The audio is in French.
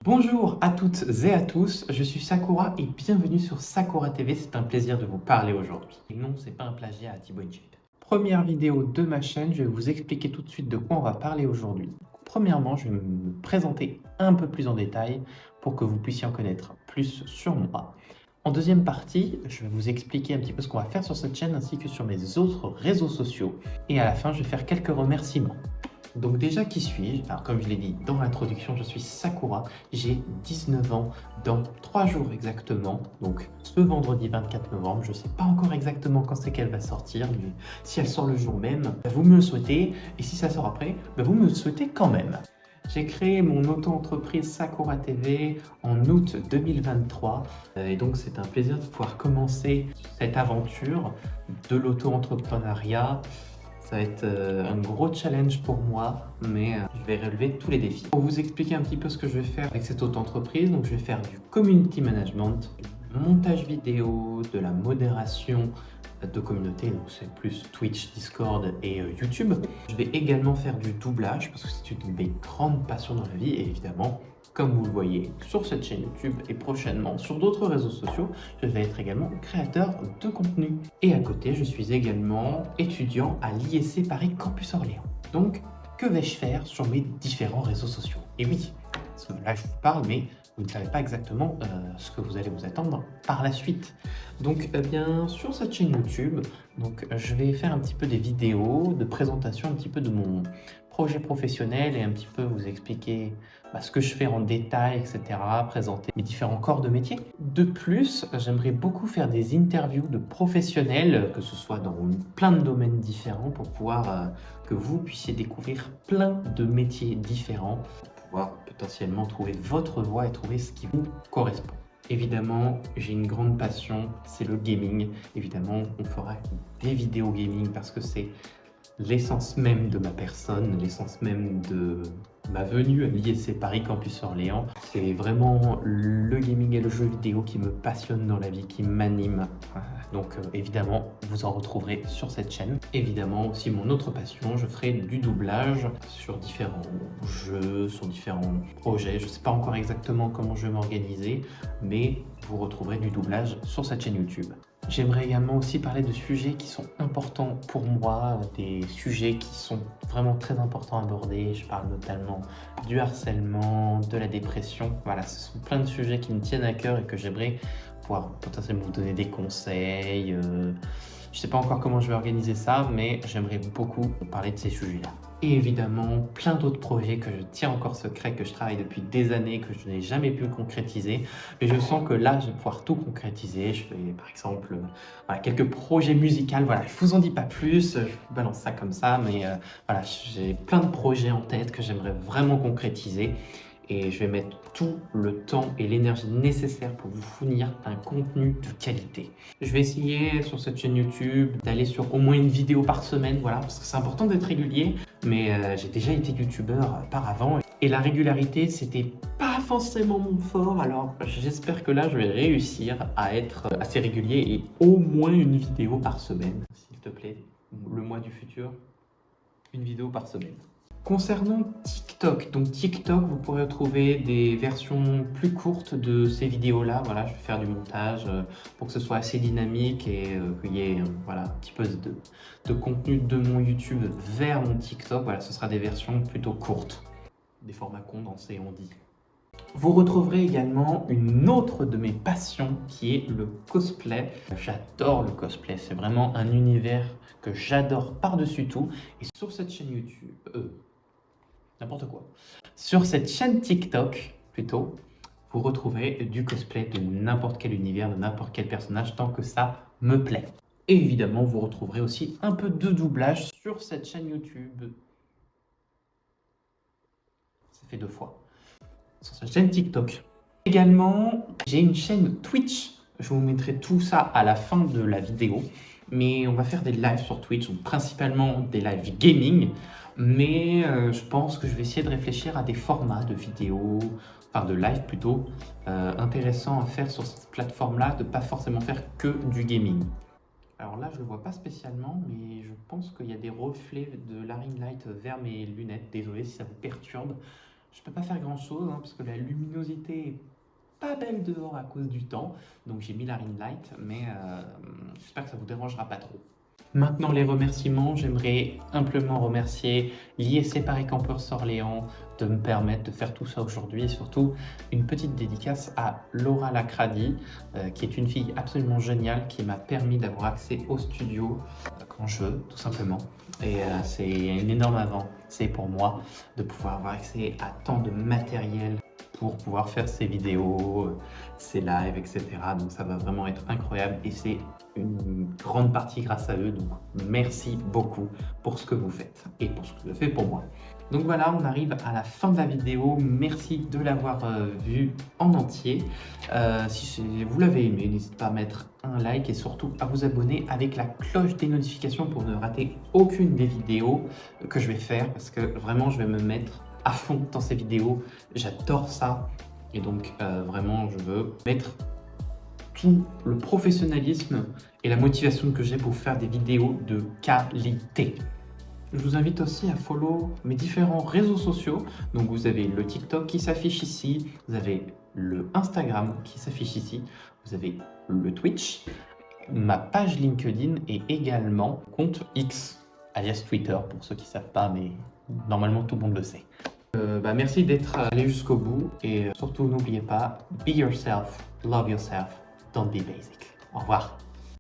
Bonjour à toutes et à tous, je suis Sakura et bienvenue sur Sakura TV, c'est un plaisir de vous parler aujourd'hui. Et non, c'est pas un plagiat à Thibaut InShape. Première vidéo de ma chaîne, je vais vous expliquer tout de suite de quoi on va parler aujourd'hui. Premièrement, je vais me présenter un peu plus en détail pour que vous puissiez en connaître plus sur moi. En deuxième partie, je vais vous expliquer un petit peu ce qu'on va faire sur cette chaîne ainsi que sur mes autres réseaux sociaux. Et à la fin, je vais faire quelques remerciements. Donc déjà, qui suis-je? Alors comme je l'ai dit dans l'introduction, je suis Sakura, j'ai 19 ans dans 3 jours exactement, donc ce vendredi 24 novembre, je ne sais pas encore exactement quand c'est qu'elle va sortir, mais si elle sort le jour même, vous me le souhaitez, et si ça sort après, vous me le souhaitez quand même. J'ai créé mon auto-entreprise Sakura TV en août 2023 et donc c'est un plaisir de pouvoir commencer cette aventure de l'auto-entrepreneuriat. Ça va être un gros challenge pour moi, mais je vais relever tous les défis. Pour vous expliquer un petit peu ce que je vais faire avec cette auto-entreprise, donc je vais faire du community management, du montage vidéo, de la modération de communauté, donc c'est plus Twitch, Discord et YouTube. Je vais également faire du doublage parce que c'est une de mes grandes passions dans la vie et évidemment, comme vous le voyez sur cette chaîne YouTube et prochainement sur d'autres réseaux sociaux, je vais être également créateur de contenu. Et à côté, je suis également étudiant à l'ISC Paris Campus Orléans. Donc, que vais-je faire sur mes différents réseaux sociaux? Et oui, parce que là je vous parle, mais vous ne savez pas exactement ce que vous allez vous attendre par la suite. Donc, bien, sur cette chaîne YouTube, donc, je vais faire un petit peu des vidéos de présentation un petit peu de mon projet professionnel et un petit peu vous expliquer ce que je fais en détail, etc., présenter mes différents corps de métier. De plus, j'aimerais beaucoup faire des interviews de professionnels, que ce soit dans plein de domaines différents, pour pouvoir que vous puissiez découvrir plein de métiers différents, pour pouvoir potentiellement trouver votre voie et trouver ce qui vous correspond. Évidemment, j'ai une grande passion, c'est le gaming. Évidemment, on fera des vidéos gaming parce que c'est l'essence même de ma personne, l'essence même de ma venue à l'ISC Paris Campus Orléans. C'est vraiment le gaming et le jeu vidéo qui me passionne dans la vie, qui m'anime. Donc évidemment, vous en retrouverez sur cette chaîne. Évidemment aussi mon autre passion, je ferai du doublage sur différents jeux, sur différents projets. Je ne sais pas encore exactement comment je vais m'organiser, mais vous retrouverez du doublage sur cette chaîne YouTube. J'aimerais également aussi parler de sujets qui sont importants pour moi, des sujets qui sont vraiment très importants à aborder. Je parle notamment du harcèlement, de la dépression. Voilà, ce sont plein de sujets qui me tiennent à cœur et que j'aimerais pouvoir potentiellement vous donner des conseils. Je ne sais pas encore comment je vais organiser ça, mais j'aimerais beaucoup vous parler de ces sujets-là. Et évidemment, plein d'autres projets que je tiens encore secrets, que je travaille depuis des années, que je n'ai jamais pu concrétiser. Mais je sens que là, je vais pouvoir tout concrétiser. Je fais par exemple quelques projets musicaux. Voilà, je vous en dis pas plus, je vous balance ça comme ça. Mais voilà, j'ai plein de projets en tête que j'aimerais vraiment concrétiser. Et je vais mettre tout le temps et l'énergie nécessaire pour vous fournir un contenu de qualité. Je vais essayer sur cette chaîne YouTube d'aller sur au moins une vidéo par semaine, voilà, parce que c'est important d'être régulier, mais j'ai déjà été youtubeur par avant et la régularité, c'était pas forcément mon fort, alors j'espère que là, je vais réussir à être assez régulier et au moins une vidéo par semaine, s'il te plaît, le mois du futur, une vidéo par semaine. Concernant TikTok, donc TikTok, vous pourrez trouver des versions plus courtes de ces vidéos-là. Voilà, je vais faire du montage pour que ce soit assez dynamique et qu'il y ait un petit peu de contenu de mon YouTube vers mon TikTok. Voilà, ce sera des versions plutôt courtes, des formats condensés, on dit. Vous retrouverez également une autre de mes passions qui est le cosplay. J'adore le cosplay, c'est vraiment un univers que j'adore par-dessus tout. Et sur cette chaîne YouTube, n'importe quoi. Sur cette chaîne TikTok, plutôt, vous retrouverez du cosplay de n'importe quel univers, de n'importe quel personnage, tant que ça me plaît. Et évidemment, vous retrouverez aussi un peu de doublage sur cette chaîne YouTube. Ça fait 2 fois. Sur cette chaîne TikTok. Également, j'ai une chaîne Twitch. Je vous mettrai tout ça à la fin de la vidéo. Mais on va faire des lives sur Twitch, donc principalement des lives gaming. Mais je pense que je vais essayer de réfléchir à des formats de vidéos, enfin de live plutôt, intéressants à faire sur cette plateforme-là, de pas forcément faire que du gaming. Alors là, je ne le vois pas spécialement, mais je pense qu'il y a des reflets de la ring light vers mes lunettes. Désolé si ça vous perturbe. Je peux pas faire grand chose parce que la luminosité est pas belle dehors à cause du temps. Donc j'ai mis la ring light, mais j'espère que ça vous dérangera pas trop. Maintenant les remerciements, j'aimerais amplement remercier l'ISC Paris Campus Orléans de me permettre de faire tout ça aujourd'hui et surtout une petite dédicace à Laura Lacradi qui est une fille absolument géniale qui m'a permis d'avoir accès au studio quand je veux tout simplement et c'est une énorme avancée pour moi de pouvoir avoir accès à tant de matériel pour pouvoir faire ces vidéos, ces lives, etc. Donc ça va vraiment être incroyable et c'est une grande partie grâce à eux. Donc merci beaucoup pour ce que vous faites et pour ce que vous faites pour moi. Donc voilà, on arrive à la fin de la vidéo. Merci de l'avoir vue en entier. Si vous l'avez aimé, n'hésitez pas à mettre un like et surtout à vous abonner avec la cloche des notifications pour ne rater aucune des vidéos que je vais faire parce que vraiment je vais me mettre à fond dans ces vidéos, j'adore ça et donc vraiment je veux mettre tout le professionnalisme et la motivation que j'ai pour faire des vidéos de qualité. Je vous invite aussi à follow mes différents réseaux sociaux. Donc vous avez le TikTok qui s'affiche ici, vous avez le Instagram qui s'affiche ici, vous avez le Twitch, ma page LinkedIn et également compte X, alias Twitter pour ceux qui ne savent pas, mais normalement tout le monde le sait. Merci d'être allé jusqu'au bout et surtout n'oubliez pas, be yourself, love yourself, don't be basic. Au revoir.